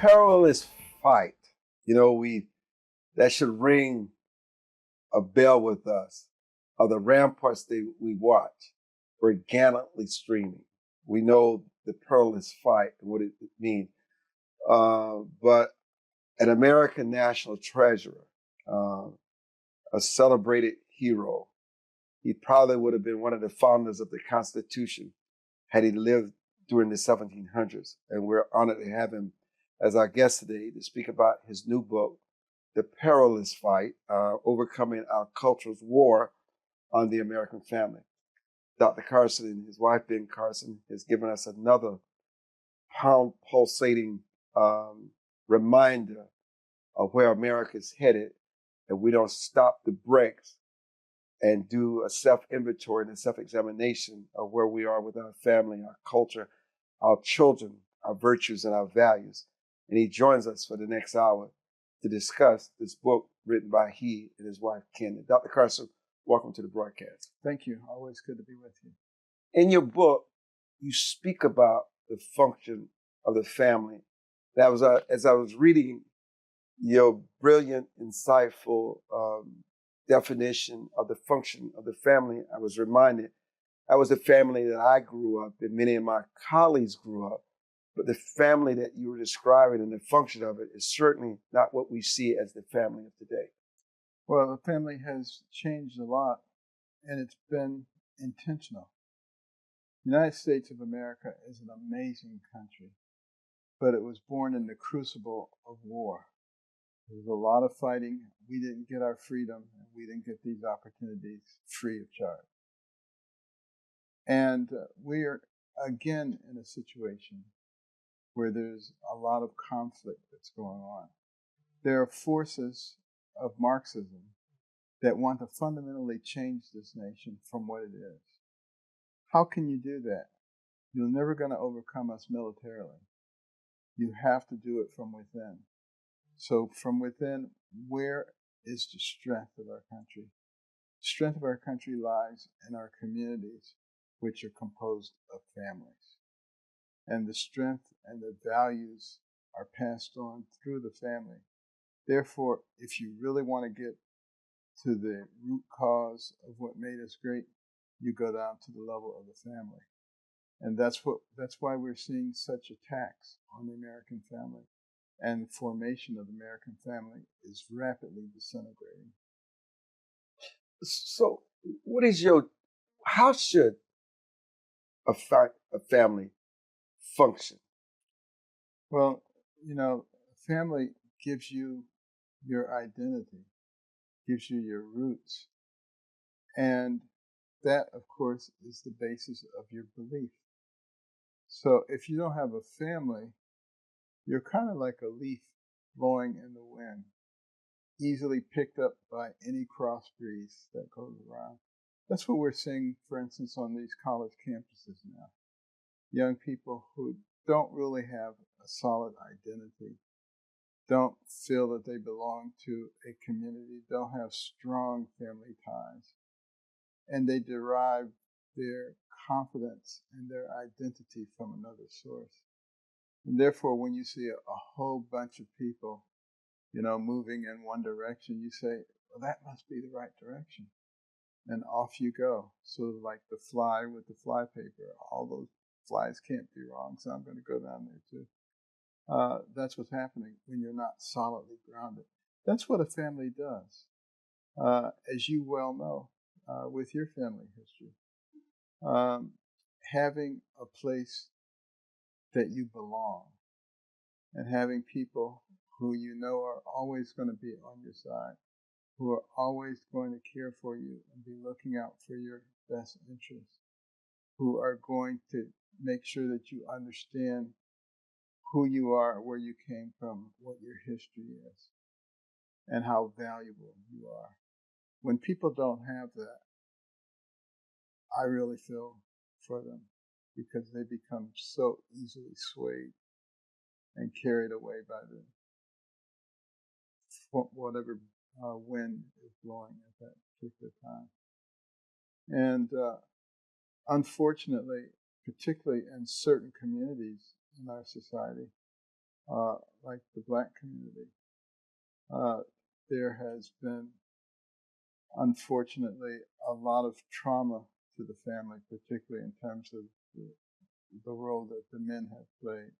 perilous fight. That should ring a bell with us. Of the ramparts that we watch, we're gallantly streaming. We know the perilous fight and what it means. But an American national treasure, a celebrated hero. He probably would have been one of the founders of the Constitution had he lived during the 1700s. And we're honored to have him as our guest today to speak about his new book, The Perilous Fight, Overcoming Our Culture's War on the American Family. Dr. Carson and his wife, Ben Carson, has given us another pulsating reminder of where America is headed, and we don't stop the brakes and do a self-inventory and a self-examination of where we are with our family, our culture, our children, our virtues, and our values. And he joins us for the next hour to discuss this book written by he and his wife, Ken. Dr. Carson, welcome to the broadcast. Thank you. Always good to be with you. In your book, you speak about the function of the family. That was as I was reading your brilliant, insightful definition of the function of the family, I was reminded that was the family that I grew up and many of my colleagues grew up. But the family that you were describing and the function of it is certainly not what we see as the family of today. Well, the family has changed a lot, and it's been intentional. The United States of America is an amazing country, but it was born in the crucible of war. There was a lot of fighting. We didn't get our freedom, and we didn't get these opportunities free of charge. And we are, again, in a situation where there's a lot of conflict that's going on. There are forces of Marxism that want to fundamentally change this nation from what it is. How can you do that? You're never going to overcome us militarily. You have to do it from within. So from within, where is the strength of our country? The strength of our country lies in our communities, which are composed of families. And the strength and the values are passed on through the family. Therefore, if you really want to get to the root cause of what made us great, you go down to the level of the family. And that's why we're seeing such attacks on the American family. And the formation of the American family is rapidly disintegrating. So how should a family function? Well, family gives you your identity, gives you your roots. And that, of course, is the basis of your belief. So if you don't have a family, you're kind of like a leaf blowing in the wind, easily picked up by any cross breeze that goes around. That's what we're seeing, for instance, on these college campuses now. Young people who don't really have a solid identity, don't feel that they belong to a community, don't have strong family ties, and they derive their confidence and their identity from another source. And therefore, when you see a whole bunch of people, moving in one direction, you say, well, that must be the right direction. And off you go. Sort of like the fly with the fly paper. All those flies can't be wrong, so I'm going to go down there too. That's what's happening when you're not solidly grounded. That's what a family does. As you well know, with your family history, having a place that you belong and having people who you know are always going to be on your side, who are always going to care for you and be looking out for your best interests, who are going to make sure that you understand who you are, where you came from, what your history is, and how valuable you are. When people don't have that, I really feel for them because they become so easily swayed and carried away by whatever wind is blowing at that particular time. And unfortunately, particularly in certain communities in our society, like the Black community. There has been, unfortunately, a lot of trauma to the family, particularly in terms of the role that the men have played.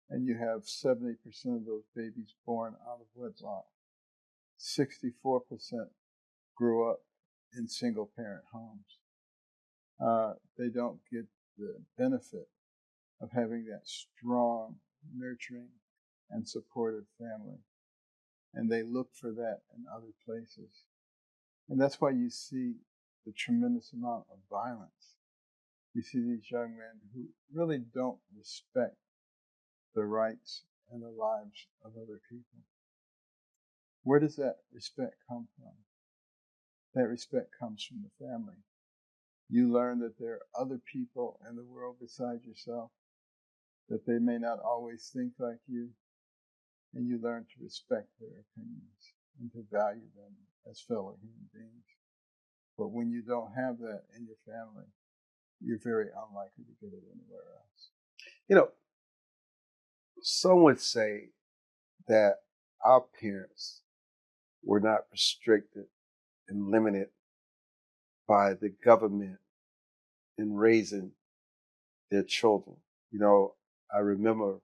And you have 70% of those babies born out of wedlock. 64% grew up in single parent homes. They don't get the benefit of having that strong, nurturing, and supportive family. And they look for that in other places. And that's why you see the tremendous amount of violence. You see these young men who really don't respect the rights and the lives of other people. Where does that respect come from? That respect comes from the family. You learn that there are other people in the world besides yourself, that they may not always think like you, and you learn to respect their opinions and to value them as fellow human beings. But when you don't have that in your family, you're very unlikely to get it anywhere else. You know, some would say that our parents were not restricted and limited by the government in raising their children. You know, I remember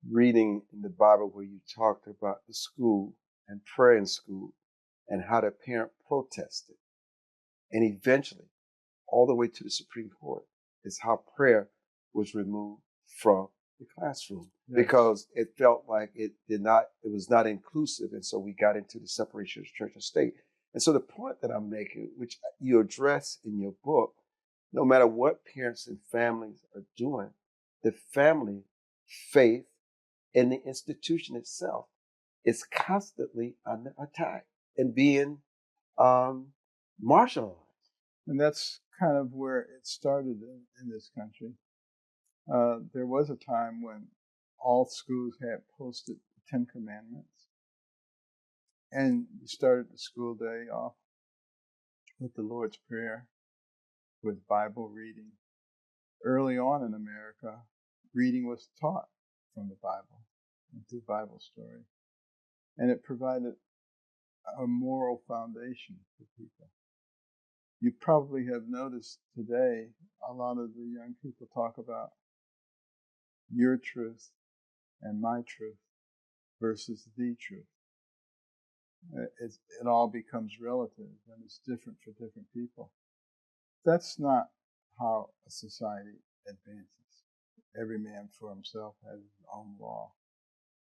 reading in the Bible where you talked about the school and prayer in school and how the parent protested. And eventually, all the way to the Supreme Court, is how prayer was removed from the classroom. Yes. Because it felt like it was not inclusive. And so we got into the separation of church and state. And so the point that I'm making, which you address in your book, no matter what parents and families are doing, the family, faith, and the institution itself is constantly under attack and being marginalized. And that's kind of where it started in this country. There was a time when all schools had posted the Ten Commandments. And you started the school day off with the Lord's Prayer, with Bible reading. Early on in America, reading was taught from the Bible and through Bible story. And it provided a moral foundation for people. You probably have noticed today a lot of the young people talk about your truth and my truth versus the truth. It all becomes relative and it's different for different people. That's not how a society advances. Every man for himself has his own law.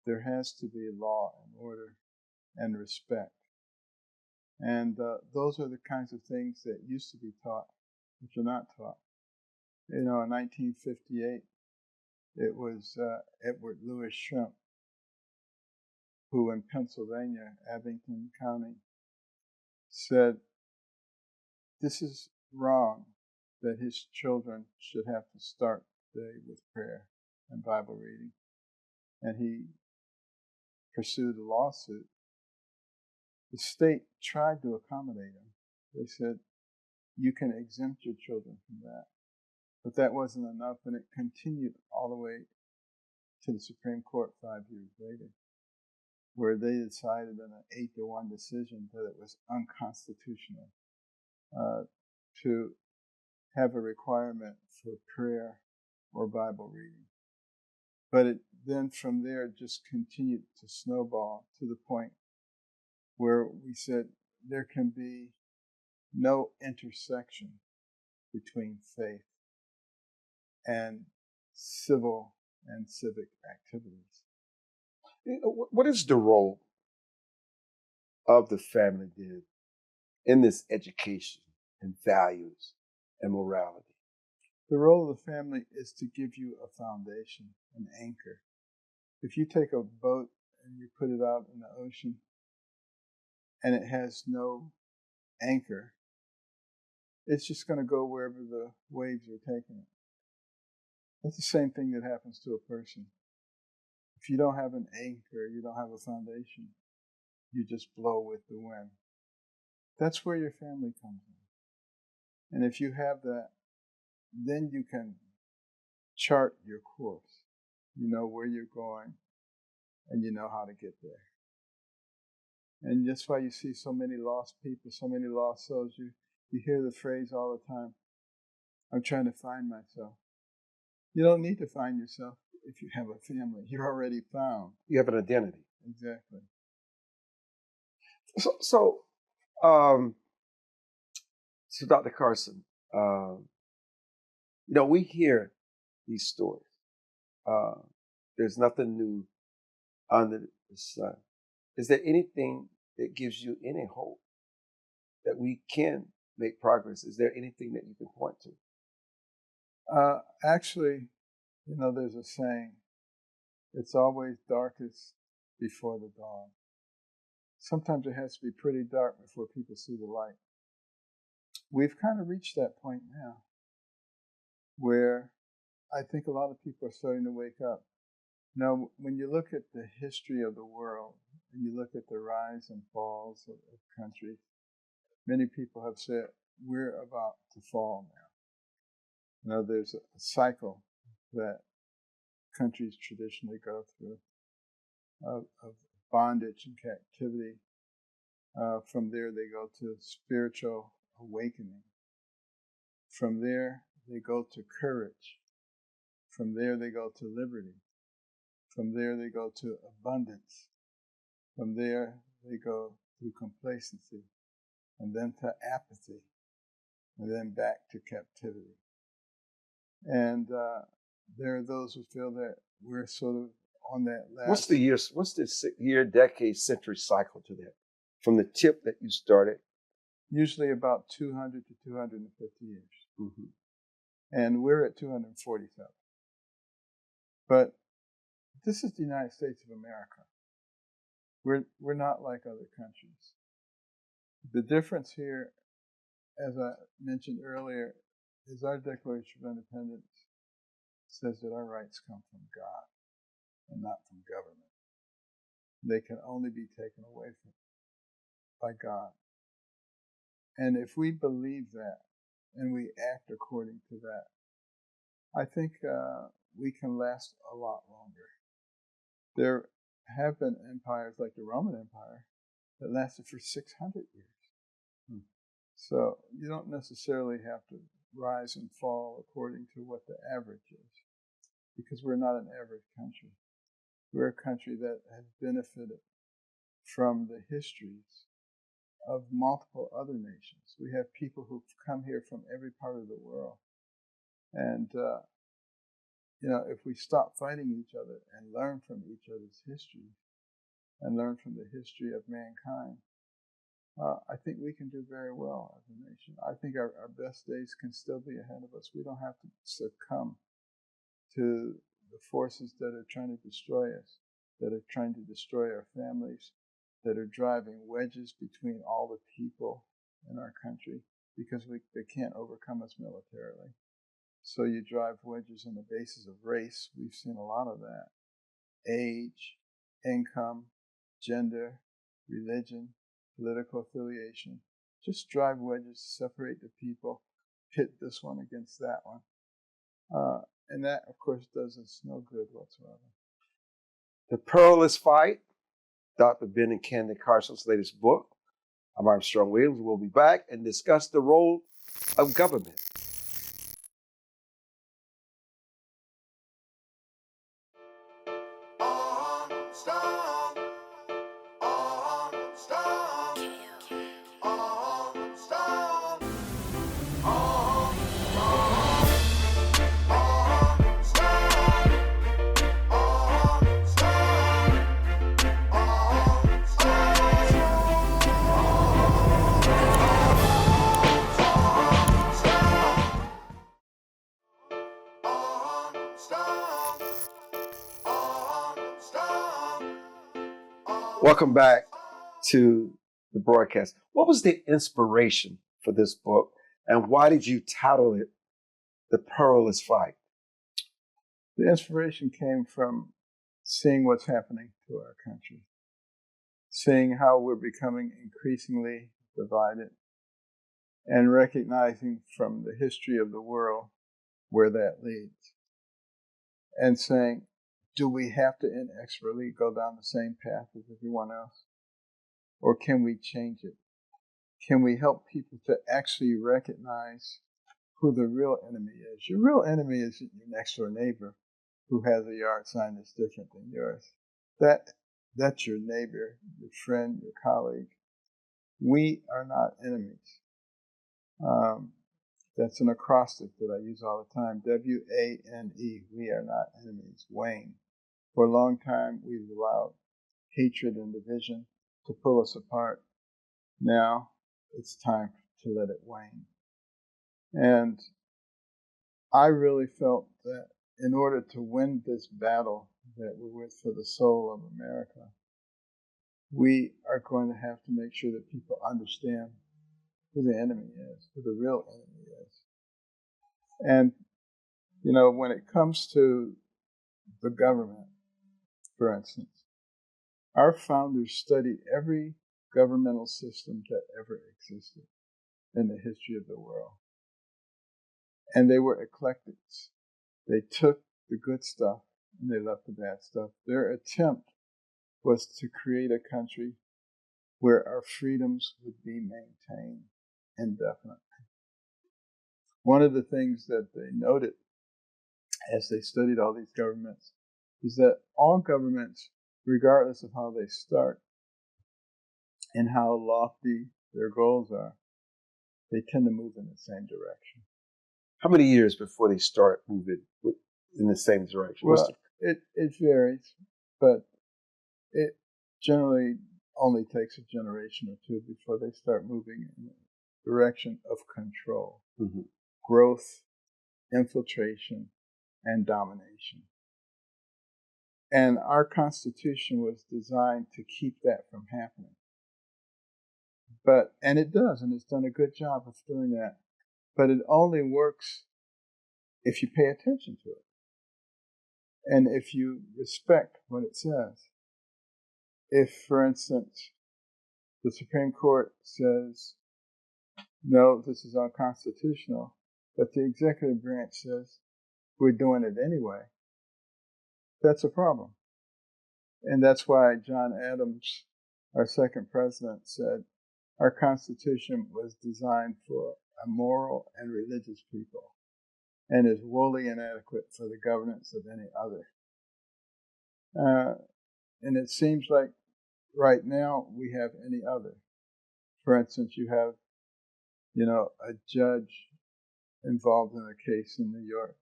There has to be law and order and respect. And those are the kinds of things that used to be taught, which are not taught. You know, in 1958, it was Edward Lewis Shrimp, who in Pennsylvania, Abington County, said, this is wrong that his children should have to start the day with prayer and Bible reading. And he pursued a lawsuit. The state tried to accommodate him. They said, you can exempt your children from that. But that wasn't enough, and it continued all the way to the Supreme Court 5 years later, where they decided in an 8-1 decision that it was unconstitutional to have a requirement for prayer or Bible reading. But it then from there just continued to snowball to the point where we said there can be no intersection between faith and civil and civic activities. What is the role of the family then in this education and values and morality? The role of the family is to give you a foundation, an anchor. If you take a boat and you put it out in the ocean and it has no anchor, it's just going to go wherever the waves are taking it. That's the same thing that happens to a person. If you don't have an anchor, you don't have a foundation, you just blow with the wind. That's where your family comes in. And if you have that, then you can chart your course. you know where you're going, and you know how to get there. And that's why you see so many lost people, so many lost souls. You hear the phrase all the time, I'm trying to find myself. You don't need to find yourself if you have a family. You're already found. You have an identity. Exactly. So, um, Dr. Carson, we hear these stories. There's nothing new under the sun. Is there anything that gives you any hope that we can make progress? Is there anything that you can point to? Actually, there's a saying, it's always darkest before the dawn. Sometimes it has to be pretty dark before people see the light. We've kind of reached that point now where I think a lot of people are starting to wake up. Now, when you look at the history of the world and you look at the rise and falls of countries, many people have said, we're about to fall now. There's a cycle that countries traditionally go through of bondage and captivity. From there, they go to spiritual awakening. From there, they go to courage. From there, they go to liberty. From there, they go to abundance. From there, they go through complacency, and then to apathy, and then back to captivity. And there are those who feel that we're sort of on that last. What's the year, decade, century cycle to that? From the tip that you started? Usually about 200 to 250 years. Mm-hmm. And we're at 247. But this is the United States of America. We're not like other countries. The difference here, as I mentioned earlier, is our Declaration of Independence says that our rights come from God and not from government. They can only be taken away by God. And if we believe that and we act according to that, I think we can last a lot longer. There have been empires like the Roman Empire that lasted for 600 years. So you don't necessarily have to rise and fall according to what the average is, because we're not an average country. We're a country that has benefited from the histories of multiple other nations. We have people who've come here from every part of the world. And, if we stop fighting each other and learn from each other's history and learn from the history of mankind, I think we can do very well as a nation. I think our best days can still be ahead of us. We don't have to succumb to the forces that are trying to destroy us, that are trying to destroy our families, that are driving wedges between all the people in our country because they can't overcome us militarily. So you drive wedges on the basis of race. We've seen a lot of that. Age, income, gender, religion, political affiliation. Just drive wedges, separate the people, pit this one against that one. And that, of course, does us no good whatsoever. The Perilous Fight, Dr. Ben and Candy Carson's latest book. I'm Armstrong Williams. We'll be back and discuss the role of government. Welcome back to the broadcast. What was the inspiration for this book, and why did you title it The Perilous Fight? The inspiration came from seeing what's happening to our country, seeing how we're becoming increasingly divided, and recognizing from the history of the world where that leads, and saying, do we have to inexorably go down the same path as everyone else? Or can we change it? Can we help people to actually recognize who the real enemy is? Your real enemy isn't your next door neighbor who has a yard sign that's different than yours. That's your neighbor, your friend, your colleague. We are not enemies. That's an acrostic that I use all the time. W-A-N-E. We are not enemies. Wayne. For a long time, we've allowed hatred and division to pull us apart. Now it's time to let it wane. And I really felt that in order to win this battle that we're with for the soul of America, we are going to have to make sure that people understand who the enemy is, who the real enemy is. And, you know, when it comes to the government, for instance, our founders studied every governmental system that ever existed in the history of the world. And they were eclectics. They took the good stuff and they left the bad stuff. Their attempt was to create a country where our freedoms would be maintained indefinitely. One of the things that they noted as they studied all these governments is that all governments, regardless of how they start and how lofty their goals are, they tend to move in the same direction. How many years before they start moving in the same direction? Well, it varies, but it generally only takes a generation or two before they start moving in the direction of control, growth, infiltration, and domination. And our Constitution was designed to keep that from happening. And it does, and it's done a good job of doing that. But it only works if you pay attention to it. And if you respect what it says. If, for instance, the Supreme Court says, no, this is unconstitutional, but the executive branch says, we're doing it anyway, that's a problem. And that's why John Adams, our second president, said, our Constitution was designed for a moral and religious people and is wholly inadequate for the governance of any other. And it seems like right now we have any other. For instance, you have, a judge involved in a case in New York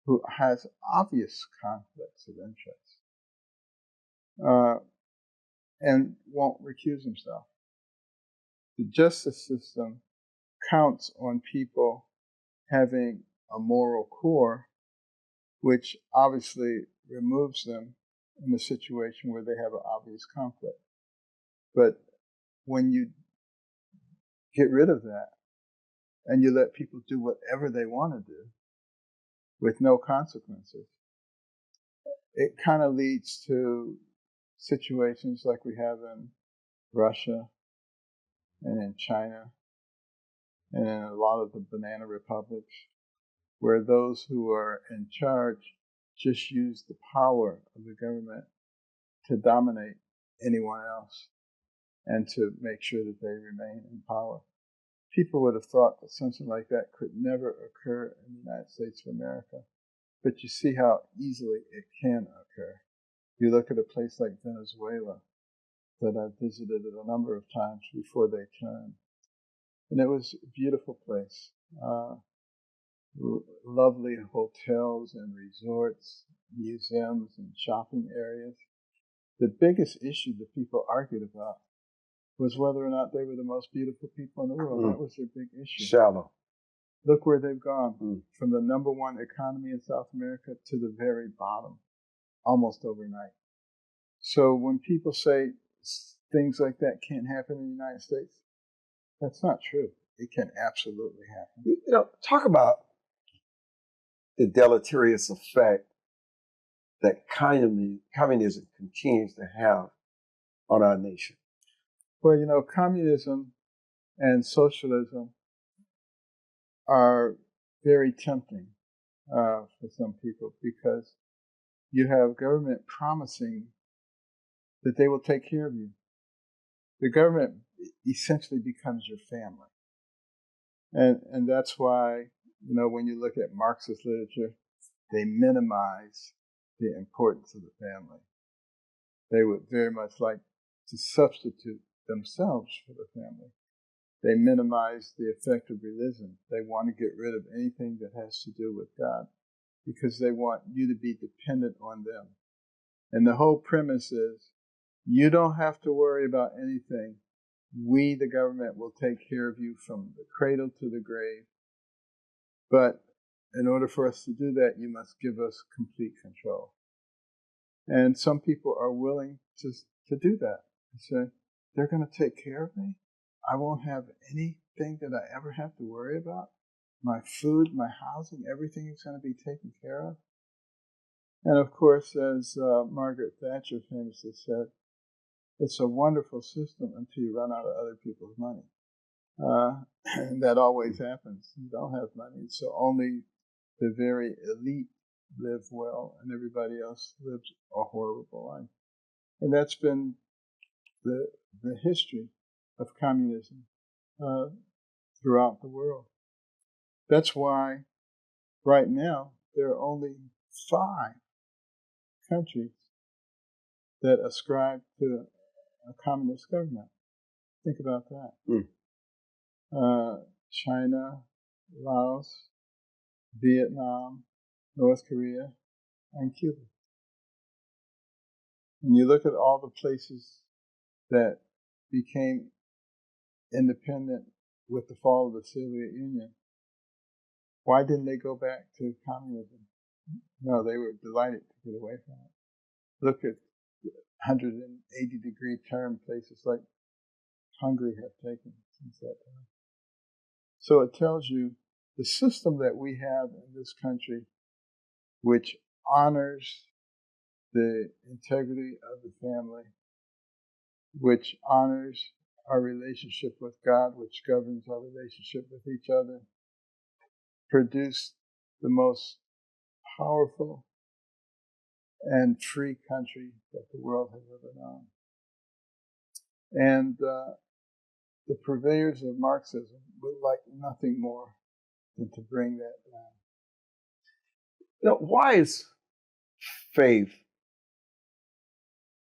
who has obvious conflicts of interest and won't recuse himself. The justice system counts on people having a moral core, which obviously removes them in a situation where they have an obvious conflict. But when you get rid of that and you let people do whatever they want to do with no consequences, it kind of leads to situations like we have in Russia and in China and in a lot of the banana republics, where those who are in charge just use the power of the government to dominate anyone else and to make sure that they remain in power. People would have thought that something like that could never occur in the United States of America, but you see how easily it can occur. You look at a place like Venezuela that I visited a number of times before they turned, and it was a beautiful place. Lovely hotels and resorts, museums and shopping areas. The biggest issue that people argued about was whether or not they were the most beautiful people in the world. That was their big issue. Shallow. Look where they've gone, from the number one economy in South America to the very bottom, almost overnight. So when people say things like that can't happen in the United States, that's not true. It can absolutely happen. Talk about the deleterious effect that communism continues to have on our nation. Well, communism and socialism are very tempting for some people because you have government promising that they will take care of you. The government essentially becomes your family. And that's why, when you look at Marxist literature, they minimize the importance of the family. They would very much like to substitute themselves for the family. They minimize the effect of religion. They want to get rid of anything that has to do with God because they want you to be dependent on them. And the whole premise is you don't have to worry about anything. We, the government, will take care of you from the cradle to the grave. But in order for us to do that, you must give us complete control. And some people are willing to do that. They say, they're going to take care of me. I won't have anything that I ever have to worry about. My food, my housing, everything is going to be taken care of. And of course, as Margaret Thatcher famously said, it's a wonderful system until you run out of other people's money. And that always happens. You don't have money, so only the very elite live well, and everybody else lives a horrible life. And that's been the history of communism throughout the world. That's why right now there are only 5 countries that ascribe to a communist government. Think about that. China, Laos, Vietnam, North Korea, and Cuba. And you look at all the places that became independent with the fall of the Soviet Union. Why didn't they go back to communism? No, they were delighted to get away from it. Look at 180-degree turn places like Hungary have taken since that time. So it tells you the system that we have in this country, which honors the integrity of the family, which honors our relationship with God, which governs our relationship with each other, produced the most powerful and free country that the world has ever known. And the purveyors of Marxism would like nothing more than to bring that down. Why is faith,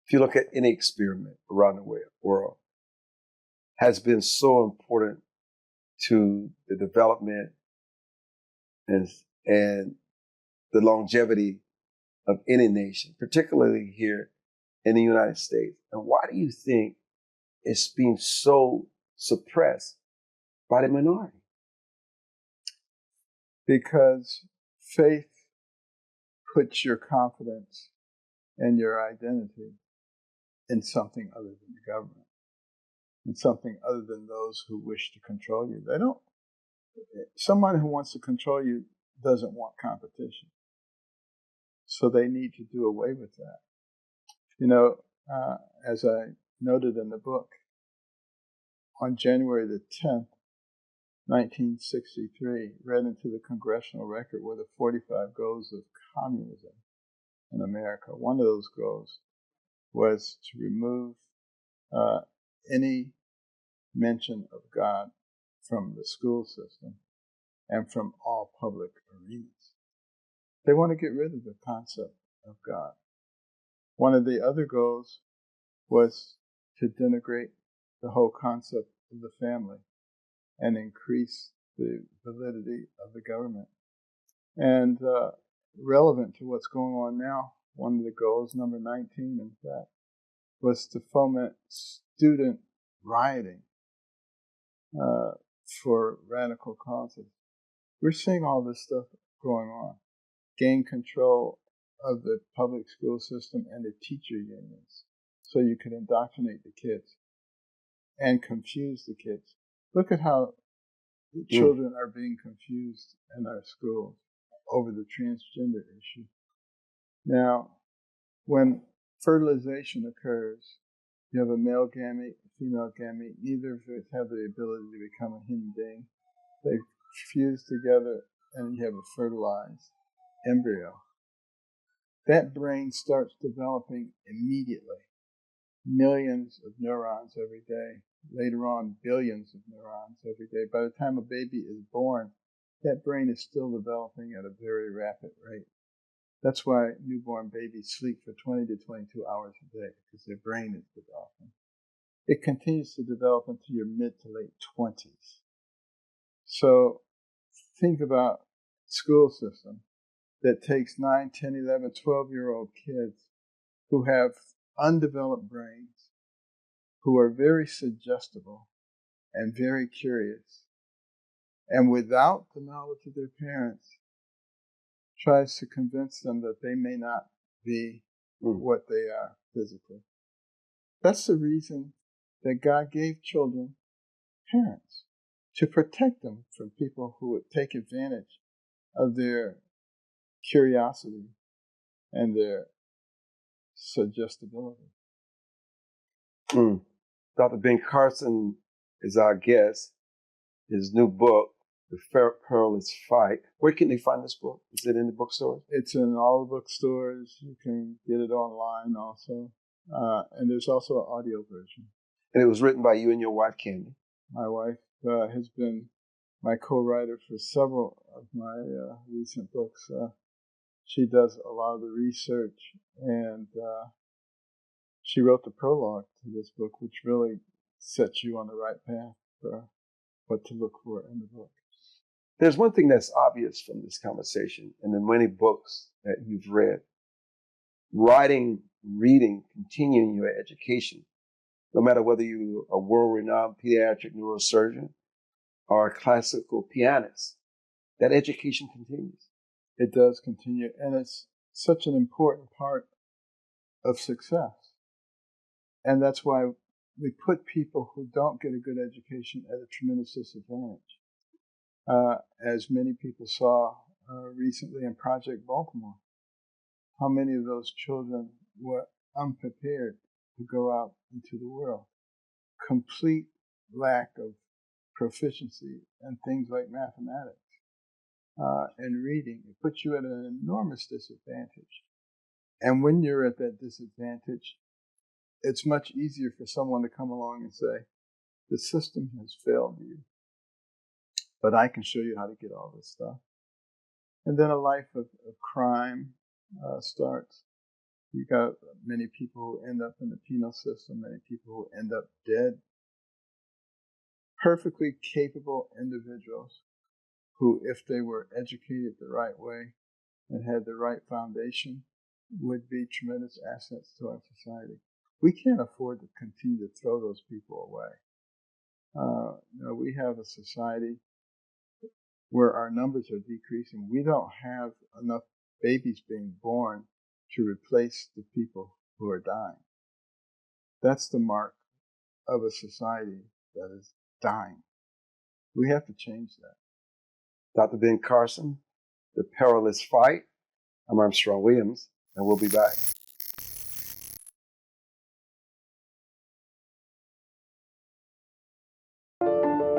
if you look at any experiment around the world, has been so important to the development and the longevity of any nation, particularly here in the United States? And why do you think it's being so suppressed by the minority? Because faith puts your confidence and your identity in something other than the government, in something other than those who wish to control you. Someone who wants to control you doesn't want competition. So they need to do away with that. As I noted in the book, on January the 10th, 1963, read into the congressional record were the 45 goals of communism in America. One of those goals was to remove any mention of God from the school system and from all public arenas. They want to get rid of the concept of God. One of the other goals was to denigrate the whole concept of the family and increase the validity of the government. And relevant to what's going on now, one of the goals, number 19 in fact, was to foment student rioting for radical causes. We're seeing all this stuff going on. Gain control of the public school system and the teacher unions so you can indoctrinate the kids and confuse the kids. Look at how the children are being confused in our schools over the transgender issue. Now, when fertilization occurs, you have a male gamete, a female gamete. Neither of them have the ability to become a human being. They fuse together and you have a fertilized embryo. that brain starts developing immediately. Millions of neurons every day. Later on, billions of neurons every day. By the time a baby is born, that brain is still developing at a very rapid rate. That's why newborn babies sleep for 20 to 22 hours a day, because their brain is developing. It continues to develop into your mid to late 20s. So think about a school system that takes 9, 10, 11, 12-year-old kids who have undeveloped brains, who are very suggestible and very curious, and without the knowledge of their parents, tries to convince them that they may not be what they are physically. That's the reason that God gave children parents, to protect them from people who would take advantage of their curiosity and their suggestibility. Dr. Ben Carson is our guest. His new book, The Perilous Fight. Where can they find this book? Is it in the bookstores? It's in all the bookstores. You can get it online also. And there's also an audio version. And it was written by you and your wife, Candy. My wife has been my co-writer for several of my recent books. She does a lot of the research, and she wrote the prologue to this book, which really sets you on the right path for what to look for in the book. There's one thing that's obvious from this conversation and the many books that you've read. Writing, reading, continuing your education, no matter whether you're a world-renowned pediatric neurosurgeon or a classical pianist, that education continues. It does continue, and it's such an important part of success. And that's why we put people who don't get a good education at a tremendous disadvantage. As many people saw recently in Project Baltimore, how many of those children were unprepared to go out into the world. Complete lack of proficiency in things like mathematics and reading. It puts you at an enormous disadvantage. And when you're at that disadvantage, it's much easier for someone to come along and say, the system has failed you, but I can show you how to get all this stuff. And then a life of crime starts. You got many people who end up in the penal system, many people who end up dead. Perfectly capable individuals who, if they were educated the right way and had the right foundation, would be tremendous assets to our society. We can't afford to continue to throw those people away. We have a society where our numbers are decreasing. We don't have enough babies being born to replace the people who are dying. That's the mark of a society that is dying. We have to change that. Dr. Ben Carson, The Perilous Fight. I'm Armstrong Williams, and we'll be back.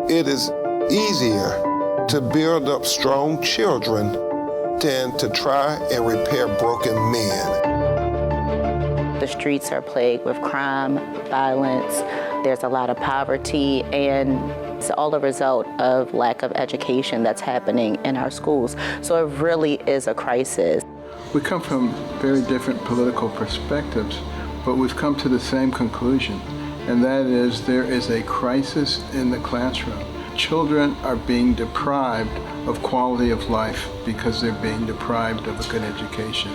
It is easier to build up strong children than to try and repair broken men. The streets are plagued with crime, violence. There's a lot of poverty, and it's all a result of lack of education that's happening in our schools. So it really is a crisis. We come from very different political perspectives, but we've come to the same conclusion, and that is there is a crisis in the classroom. Children are being deprived of quality of life because they're being deprived of a good education.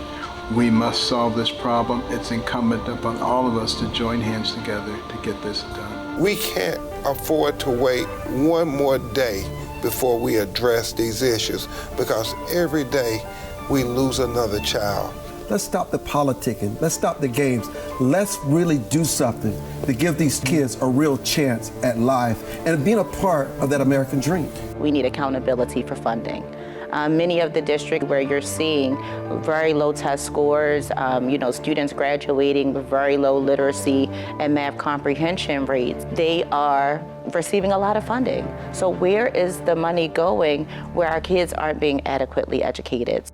We must solve this problem. It's incumbent upon all of us to join hands together to get this done. We can't afford to wait one more day before we address these issues, because every day we lose another child. Let's stop the politicking. Let's stop the games. Let's really do something to give these kids a real chance at life and being a part of that American dream. We need accountability for funding. Many of the districts where you're seeing very low test scores, students graduating with very low literacy and math comprehension rates, they are receiving a lot of funding. So where is the money going where our kids aren't being adequately educated?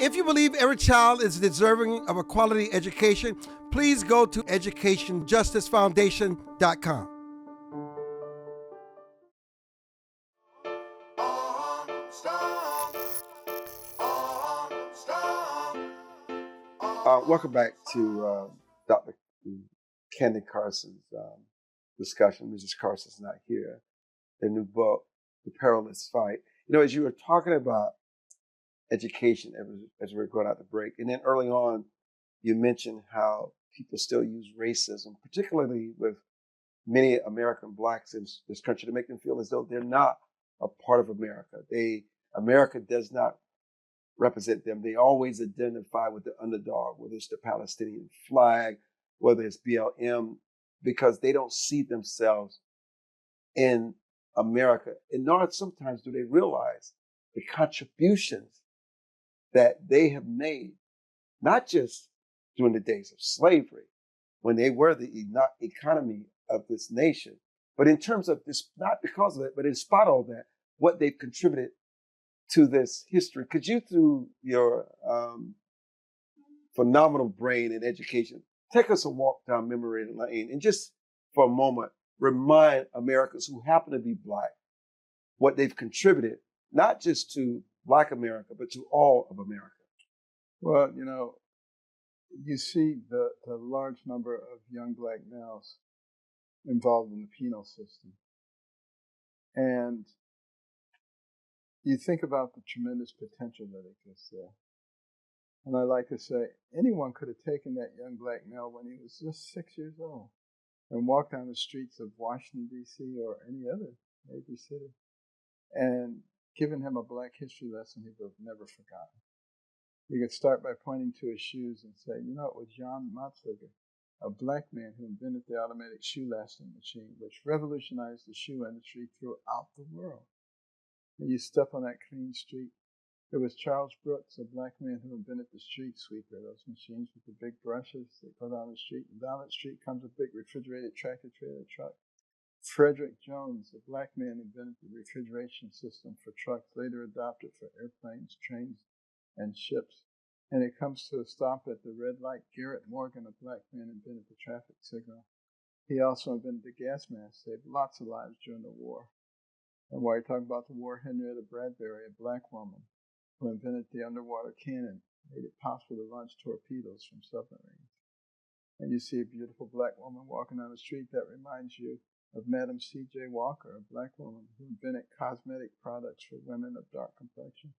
If you believe every child is deserving of a quality education, please go to educationjusticefoundation.com. Welcome back to Dr. Candy Carson's discussion. Mrs. Carson's not here. Their new book, The Perilous Fight. You know, as you were talking about education as we were going out the break, and then early on, you mentioned how people still use racism, particularly with many American blacks in this country, to make them feel as though they're not a part of America. America does not represent them. They always identify with the underdog, whether it's the Palestinian flag, whether it's BLM, because they don't see themselves in America. And nor sometimes do they realize the contributions that they have made, not just during the days of slavery, when they were the economy of this nation, but in terms of this, not because of it, but in spite of that, what they've contributed to this history. Could you, through your phenomenal brain and education, take us a walk down memory lane and just for a moment remind Americans who happen to be Black what they've contributed, not just to Black America, but to all of America? Well, you see the large number of young Black males involved in the penal system. And you think about the tremendous potential that exists there. And I like to say, anyone could have taken that young Black male when he was just 6 years old and walked down the streets of Washington, D.C. or any other major city and given him a Black history lesson he would have never forgotten. You could start by pointing to his shoes and say, it was John Matzliger, a Black man who invented the automatic shoe lasting machine, which revolutionized the shoe industry throughout the world. And you step on that clean street. It was Charles Brooks, a Black man who invented the street sweeper, those machines with the big brushes that go down the street. And down that street comes a big refrigerated tractor trailer truck. Frederick Jones, a Black man, invented the refrigeration system for trucks, later adopted for airplanes, trains, and ships. And it comes to a stop at the red light. Garrett Morgan, a Black man, invented the traffic signal. He also invented the gas mask, saved lots of lives during the war. And while you're talking about the war, Henrietta Bradbury, a Black woman, who invented the underwater cannon, made it possible to launch torpedoes from submarines. And you see a beautiful Black woman walking down the street, that reminds you of Madam C.J. Walker, a Black woman who invented cosmetic products for women of dark complexion.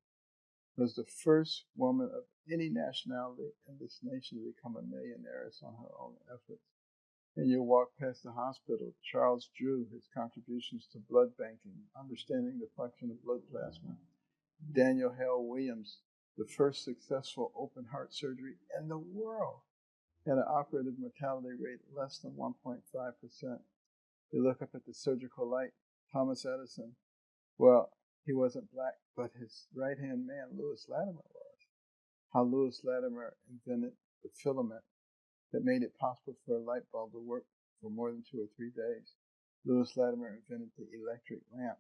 Was the first woman of any nationality in this nation to become a millionaire on her own efforts. And you walk past the hospital, Charles Drew, his contributions to blood banking, understanding the function of blood plasma. Daniel Hale Williams, the first successful open heart surgery in the world, had an operative mortality rate less than 1.5%. You look up at the surgical light, Thomas Edison. Well, he wasn't Black, but his right-hand man, Lewis Latimer, was. How Lewis Latimer invented the filament that made it possible for a light bulb to work for more than 2 or 3 days. Lewis Latimer invented the electric lamp.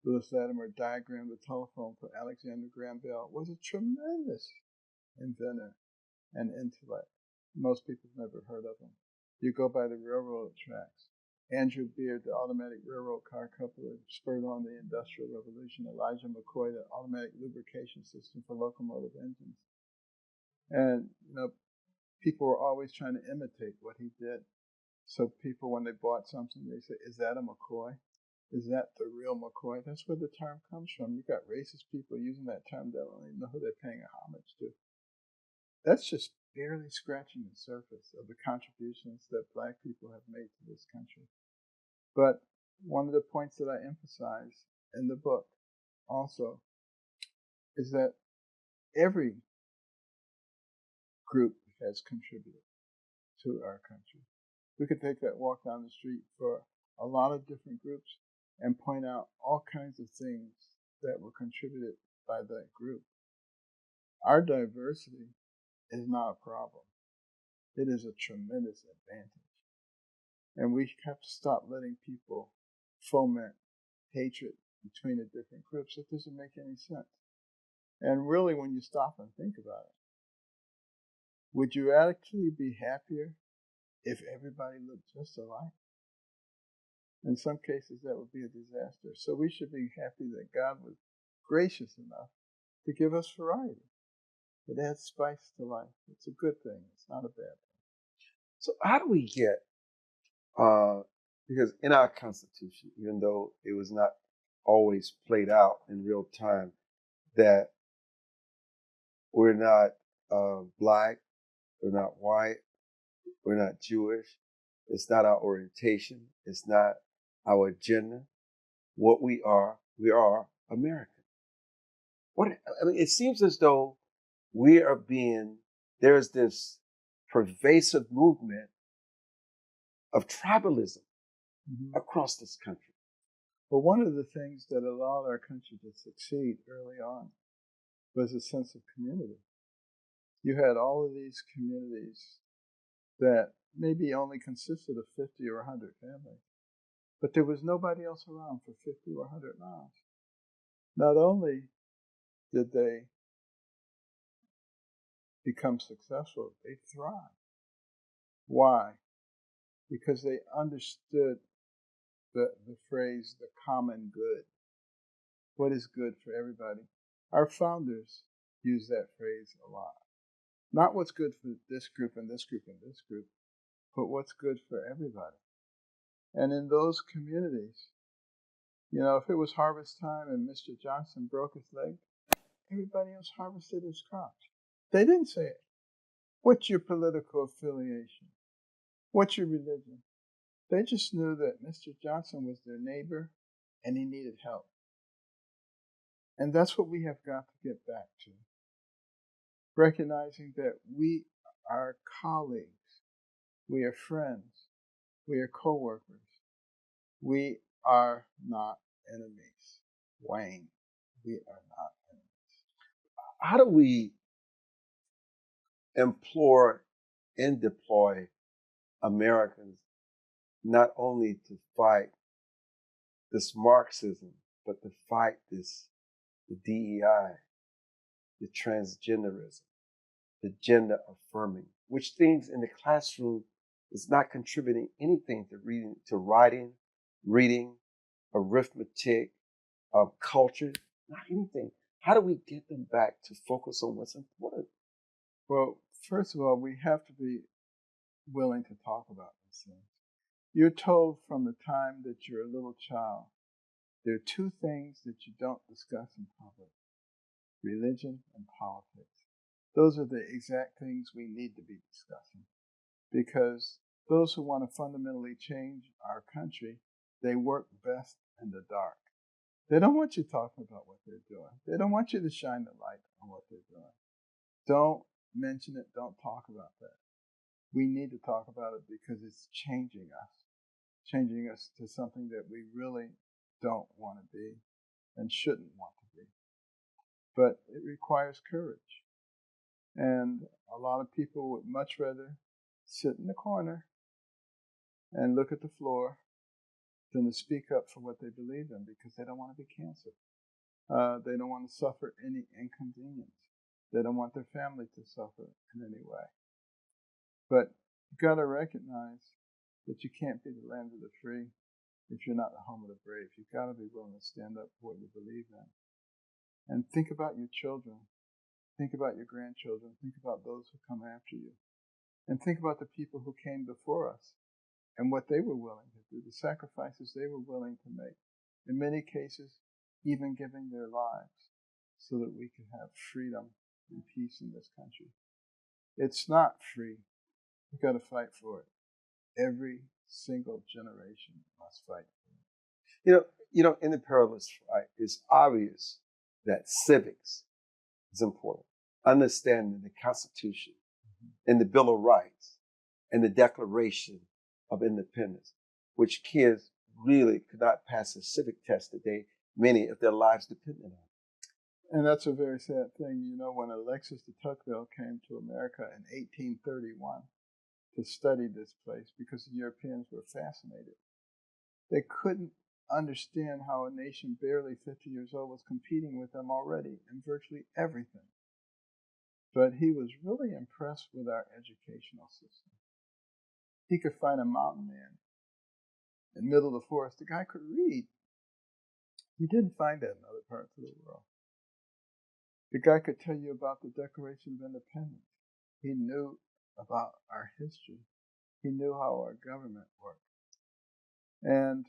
Lewis Latimer diagrammed the telephone for Alexander Graham Bell, was a tremendous inventor and intellect. Most people have never heard of him. You go by the railroad tracks. Andrew Beard, the automatic railroad car coupler, spurred on the Industrial Revolution. Elijah McCoy, the automatic lubrication system for locomotive engines. And, people were always trying to imitate what he did. So people, when they bought something, they say, is that a McCoy? Is that the real McCoy? That's where the term comes from. You've got racist people using that term that don't even know who they're paying homage to. That's just barely scratching the surface of the contributions that Black people have made to this country. But one of the points that I emphasize in the book also is that every group has contributed to our country. We could take that walk down the street for a lot of different groups and point out all kinds of things that were contributed by that group. Our diversity is not a problem. It is a tremendous advantage. And we have to stop letting people foment hatred between the different groups. It doesn't make any sense. And really, when you stop and think about it, would you actually be happier if everybody looked just alike? In some cases, that would be a disaster. So we should be happy that God was gracious enough to give us variety. It adds spice to life. It's a good thing. It's not a bad thing. So how do we get, because in our Constitution, even though it was not always played out in real time, that we're not black, we're not white, we're not Jewish, it's not our orientation, it's not our agenda. What we are American. It seems as though there's this pervasive movement of tribalism across this country. But one of the things that allowed our country to succeed early on was a sense of community. You had all of these communities that maybe only consisted of 50 or 100 families, but there was nobody else around for 50 or 100 miles. Not only did they become successful, they thrived. Why? Because they understood the phrase, the common good. What is good for everybody? Our founders used that phrase a lot. Not what's good for this group and this group and this group, but what's good for everybody. And in those communities, if it was harvest time and Mr. Johnson broke his leg, everybody else harvested his crops. They didn't say, what's your political affiliation? What's your religion? They just knew that Mr. Johnson was their neighbor and he needed help. And that's what we have got to get back to. Recognizing that we are colleagues, we are friends, we are co-workers. We are not enemies. Wayne, we are not enemies. How do we implore and deploy Americans not only to fight this Marxism, but to fight the DEI, the transgenderism, the gender affirming, which things in the classroom is not contributing anything to writing, reading, arithmetic, culture, not anything. How do we get them back to focus on what's important? Well, first of all, we have to be willing to talk about these things. You're told from the time that you're a little child, there are two things that you don't discuss in public: religion and politics. Those are the exact things we need to be discussing, because those who want to fundamentally change our country, they work best in the dark. They don't want you talking about what they're doing. They don't want you to shine the light on what they're doing. Don't mention it. Don't talk about that. We need to talk about it because it's changing us to something that we really don't want to be and shouldn't want to be. But it requires courage. And a lot of people would much rather sit in the corner and look at the floor than to speak up for what they believe in, because they don't want to be canceled. They don't want to suffer any inconvenience. They don't want their family to suffer in any way. But you've got to recognize that you can't be the land of the free if you're not the home of the brave. You've got to be willing to stand up for what you believe in. And think about your children. Think about your grandchildren. Think about those who come after you. And think about the people who came before us and what they were willing to do, the sacrifices they were willing to make. In many cases, even giving their lives so that we could have freedom and peace in this country. It's not free. We've got to fight for it. Every single generation must fight for it. In the Perilous, right, it's obvious that civics is important. Understanding the Constitution and the Bill of Rights and the Declaration of Independence, which kids really could not pass a civic test today, many of their lives depended on. And that's a very sad thing. When Alexis de Tocqueville came to America in 1831 to study this place, because the Europeans were fascinated, they couldn't understand how a nation barely 50 years old was competing with them already in virtually everything. But he was really impressed with our educational system. He could find a mountain man in the middle of the forest. The guy could read. You didn't find that in other parts of the world. The guy could tell you about the Declaration of Independence. He knew about our history. He knew how our government worked. And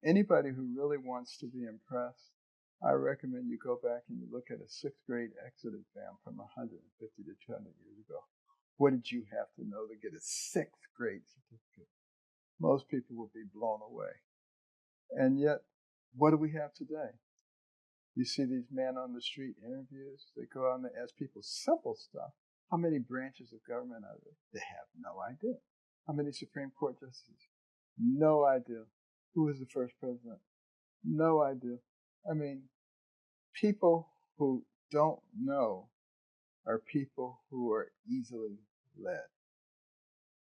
anybody who really wants to be impressed, I recommend you go back and you look at a 6th grade exit exam from 150 to 200 years ago. What did you have to know to get a 6th grade certificate? Most people would be blown away. And yet, what do we have today? You see these men on the street interviews. They go out and they ask people simple stuff. How many branches of government are there? They have no idea. How many Supreme Court justices? No idea. Who was the first president? No idea. I mean, people who don't know are people who are easily led.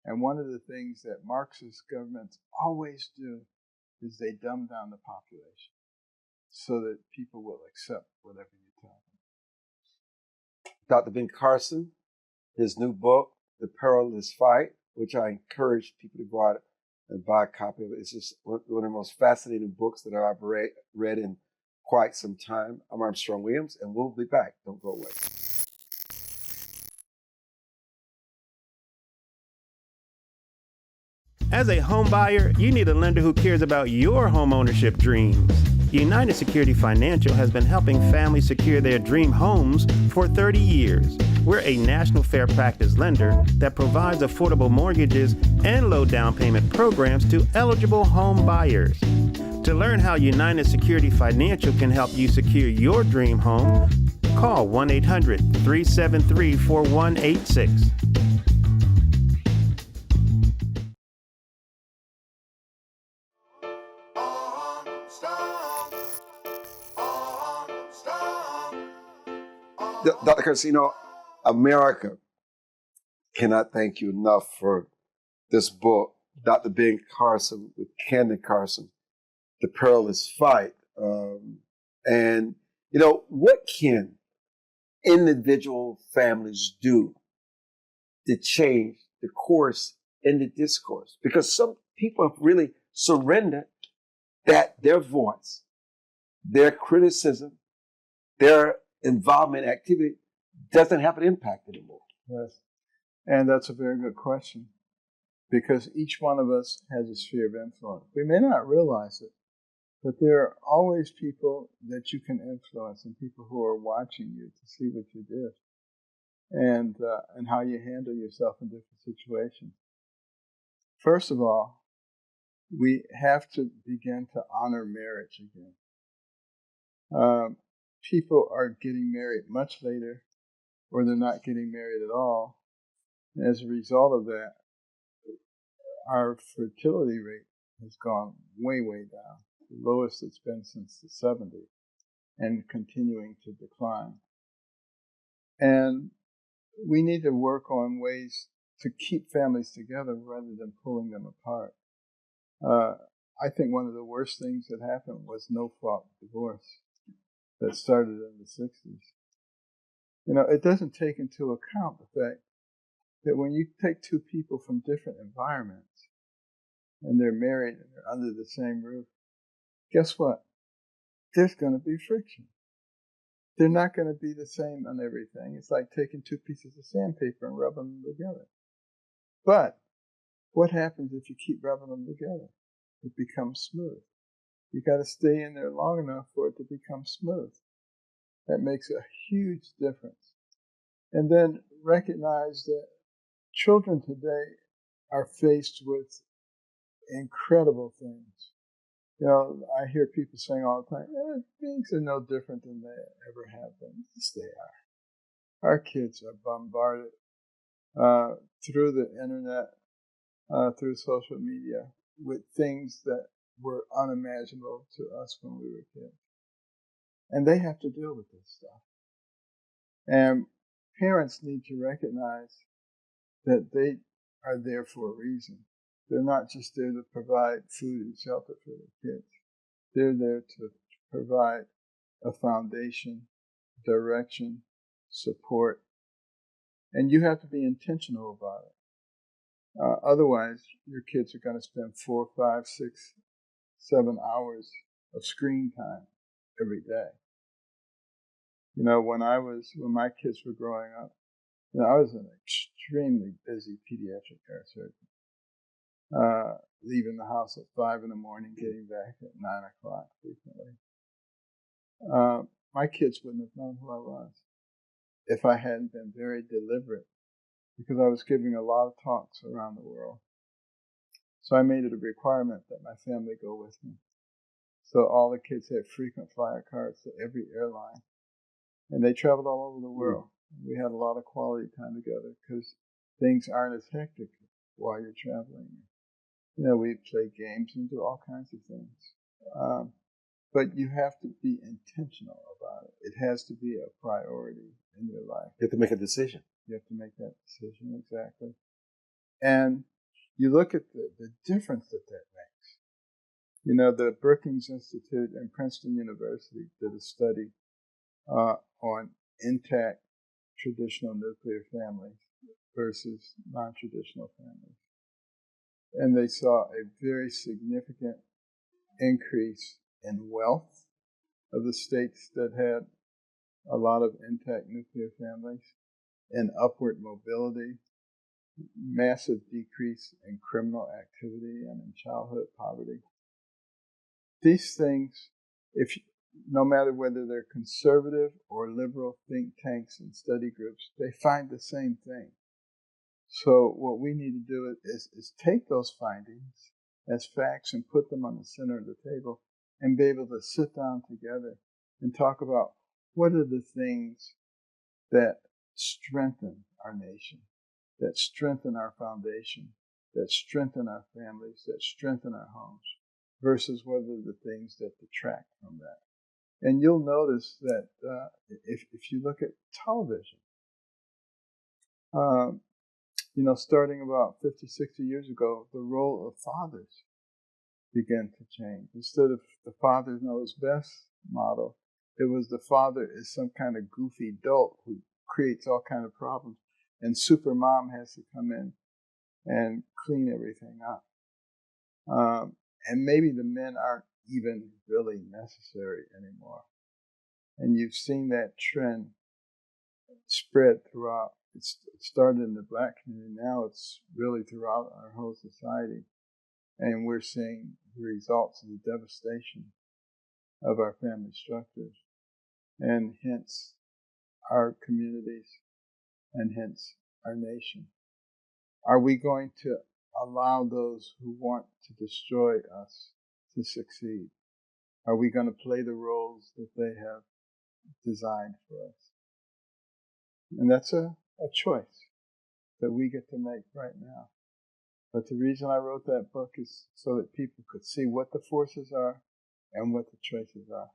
And one of the things that Marxist governments always do is they dumb down the population so that people will accept whatever you tell them. Dr. Ben Carson, his new book, The Perilous Fight, which I encourage people to go out and buy a copy of it. It's just one of the most fascinating books that I've read in quite some time. I'm Armstrong Williams, and we'll be back. Don't go away. As a home buyer, you need a lender who cares about your home ownership dreams. United Security Financial has been helping families secure their dream homes for 30 years. We're a national fair practice lender that provides affordable mortgages and low down payment programs to eligible home buyers. To learn how United Security Financial can help you secure your dream home, call 1-800-373-4186. Dr. Carson, America cannot thank you enough for this book, Dr. Ben Carson with Candy Carson, The Perilous Fight. And what can individual families do to change the course in the discourse? Because some people have really surrendered that their voice, their criticism, their involvement activity doesn't have an impact anymore. Yes. And that's a very good question, because each one of us has a sphere of influence. We may not realize it, but there are always people that you can influence and people who are watching you to see what you do and how you handle yourself in different situations. First of all, we have to begin to honor marriage again. People are getting married much later, or they're not getting married at all. And as a result of that, our fertility rate has gone way, way down, the lowest it's been since the 70s, and continuing to decline. And we need to work on ways to keep families together rather than pulling them apart. I think one of the worst things that happened was no-fault divorce that started in the 60s. It doesn't take into account the fact that when you take two people from different environments and they're married and they're under the same roof, guess what? There's going to be friction. They're not going to be the same on everything. It's like taking two pieces of sandpaper and rubbing them together. But what happens if you keep rubbing them together? It becomes smooth. You got to stay in there long enough for it to become smooth. That makes a huge difference. And then recognize that children today are faced with incredible things. I hear people saying all the time, things are no different than they ever have been. Yes, they are. Our kids are bombarded through the internet, through social media, with things that were unimaginable to us when we were kids. And they have to deal with this stuff. And parents need to recognize that they are there for a reason. They're not just there to provide food and shelter for their kids. They're there to provide a foundation, direction, support, and you have to be intentional about it. Otherwise, your kids are going to spend 4, 5, 6, 7 hours of screen time every day. You know, when my kids were growing up, you know, I was an extremely busy pediatric hair surgeon, leaving the house at 5 in the morning, getting back at 9 o'clock frequently. My kids wouldn't have known who I was if I hadn't been very deliberate, because I was giving a lot of talks around the world. So I made it a requirement that my family go with me. So all the kids had frequent flyer cards to every airline, and they traveled all over the world. We had a lot of quality time together because things aren't as hectic while you're traveling. You know, we play games and do all kinds of things. But you have to be intentional about it. It has to be a priority in your life. You have to make a decision. You have to make that decision, exactly. And you look at the difference that makes. You know, the Brookings Institute and Princeton University did a study on intact traditional nuclear families versus non-traditional families. And they saw a very significant increase in wealth of the states that had a lot of intact nuclear families, and upward mobility, massive decrease in criminal activity and in childhood poverty. These things, no matter whether they're conservative or liberal think tanks and study groups, they find the same thing. So what we need to do is take those findings as facts and put them on the center of the table and be able to sit down together and talk about what are the things that strengthen our nation, that strengthen our foundation, that strengthen our families, that strengthen our homes, versus what are the things that detract from that. And you'll notice that if you look at television, you know, starting about 50, 60 years ago, the role of fathers began to change. Instead of the father knows best model, it was the father is some kind of goofy dolt who creates all kind of problems, and super mom has to come in and clean everything up. And maybe the men aren't even really necessary anymore. And you've seen that trend spread throughout. It started in the Black community. Now it's really throughout our whole society. And we're seeing the results of the devastation of our family structures, and hence our communities, and hence our nation. Are we going to allow those who want to destroy us to succeed? Are we going to play the roles that they have designed for us? And that's a choice that we get to make right now. But the reason I wrote that book is so that people could see what the forces are and what the choices are,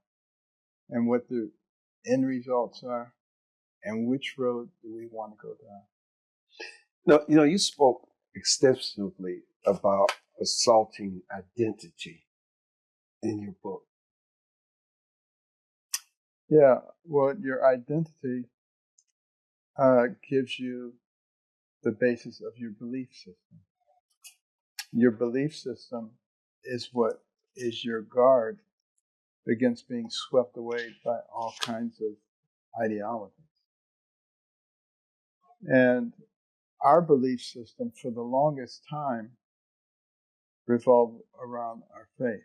and what the end results are, and which road do we want to go down. No, you know, you spoke extensively about assaulting identity in your book. Yeah, well, your identity gives you the basis of your belief system. Your belief system is what is your guard against being swept away by all kinds of ideologies. And our belief system for the longest time revolved around our faith.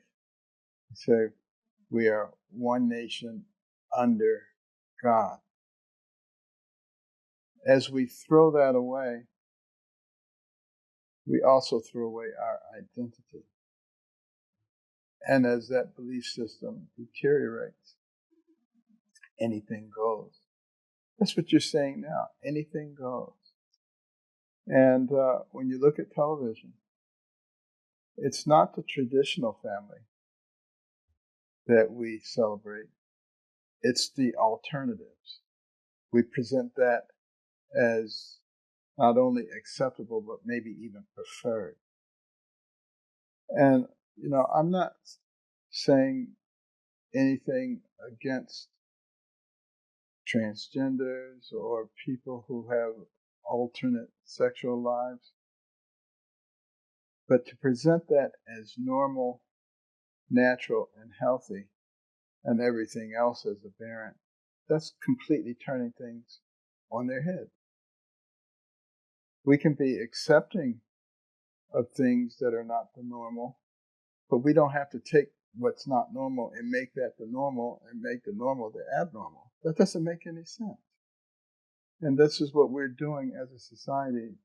So we are one nation under God. As we throw that away, we also throw away our identity. And as that belief system deteriorates, anything goes. That's what you're saying now. Anything goes. And when you look at television, it's not the traditional family that we celebrate. It's the alternatives. We present that as not only acceptable, but maybe even preferred. And, you know, I'm not saying anything against transgenders or people who have alternate sexual lives. But to present that as normal, natural, and healthy, and everything else as aberrant, that's completely turning things on their head. We can be accepting of things that are not the normal, but we don't have to take what's not normal and make that the normal and make the normal the abnormal. That doesn't make any sense. And this is what we're doing as a society.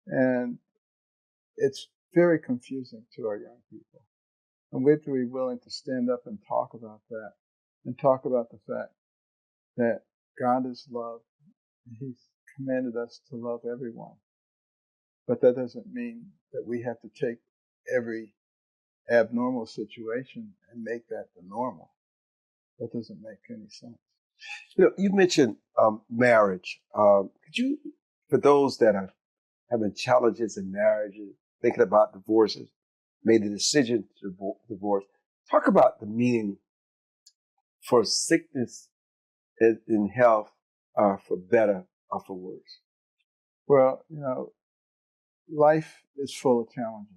And it's very confusing to our young people. And we have to be willing to stand up and talk about that, and talk about the fact that God is love. He's commanded us to love everyone. But that doesn't mean that we have to take every abnormal situation and make that the normal. That doesn't make any sense. You mentioned marriage. Could you, for those that are having challenges in marriage, thinking about divorces, made the decision to divorce, talk about the meaning for sickness and health, for better or for worse. Well, life is full of challenges.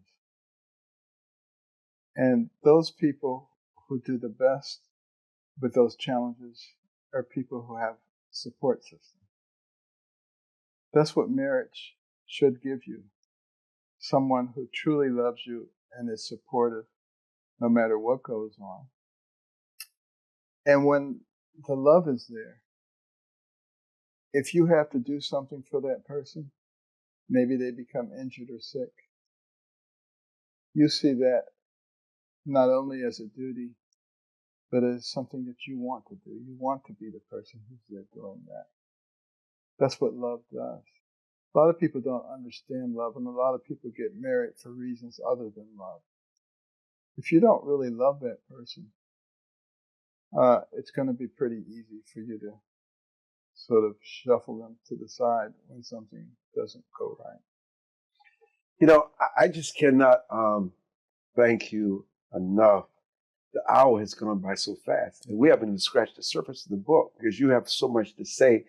And those people who do the best with those challenges are people who have support systems. That's what marriage should give you. Someone who truly loves you and is supportive no matter what goes on. And when the love is there, if you have to do something for that person, maybe they become injured or sick, you see that not only as a duty, but as something that you want to do. You want to be the person who's there doing that. That's what love does. A lot of people don't understand love, and a lot of people get married for reasons other than love. If you don't really love that person, it's going to be pretty easy for you to sort of shuffle them to the side when something doesn't go right. I just cannot thank you enough. The hour has gone by so fast, and we haven't even scratched the surface of the book because you have so much to say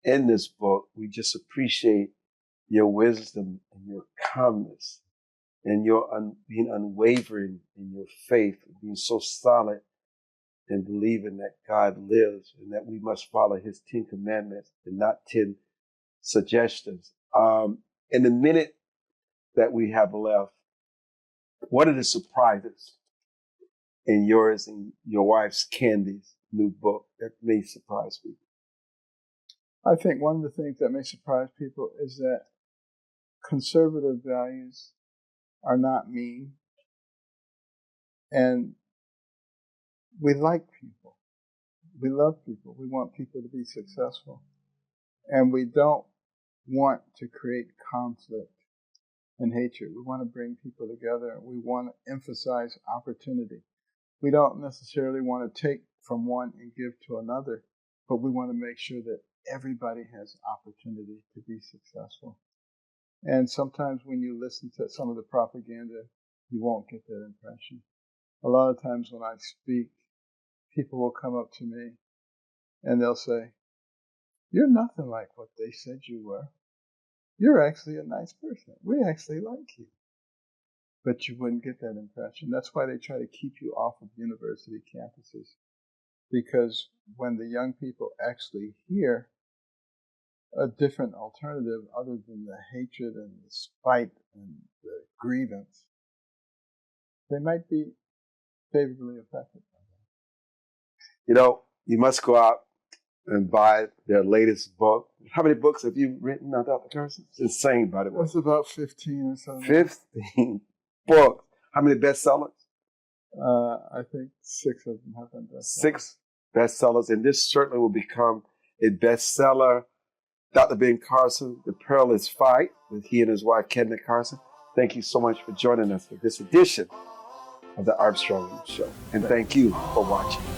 in this book. We just appreciate your wisdom and your calmness and your being unwavering in your faith, being so solid and believing that God lives and that we must follow his 10 commandments and not 10 suggestions. In the minute that we have left, what are the surprises in yours and your wife's Candy's new book that may surprise people? I think one of the things that may surprise people is that conservative values are not mean. And we like people. We love people. We want people to be successful. And we don't want to create conflict and hatred. We want to bring people together. We want to emphasize opportunity. We don't necessarily want to take from one and give to another, but we want to make sure that everybody has opportunity to be successful. And sometimes when you listen to some of the propaganda, you won't get that impression. A lot of times when I speak, people will come up to me and they'll say, "You're nothing like what they said you were. You're actually a nice person. We actually like you." But you wouldn't get that impression. That's why they try to keep you off of university campuses. Because when the young people actually hear a different alternative other than the hatred and the spite and the grievance, they might be favorably affected by that. You must go out and buy their latest book. How many books have you written now, Dr. CARSON? It's insane, by the way. It's about 15 or so. 15 books. How many bestsellers? I think 6 of them have been bestsellers. 6 bestsellers, and this certainly will become a bestseller. Dr. Ben Carson, The Perilous Fight, with he and his wife, Kendra Carson. Thank you so much for joining us for this edition of the Armstrong Show. And thank you for watching.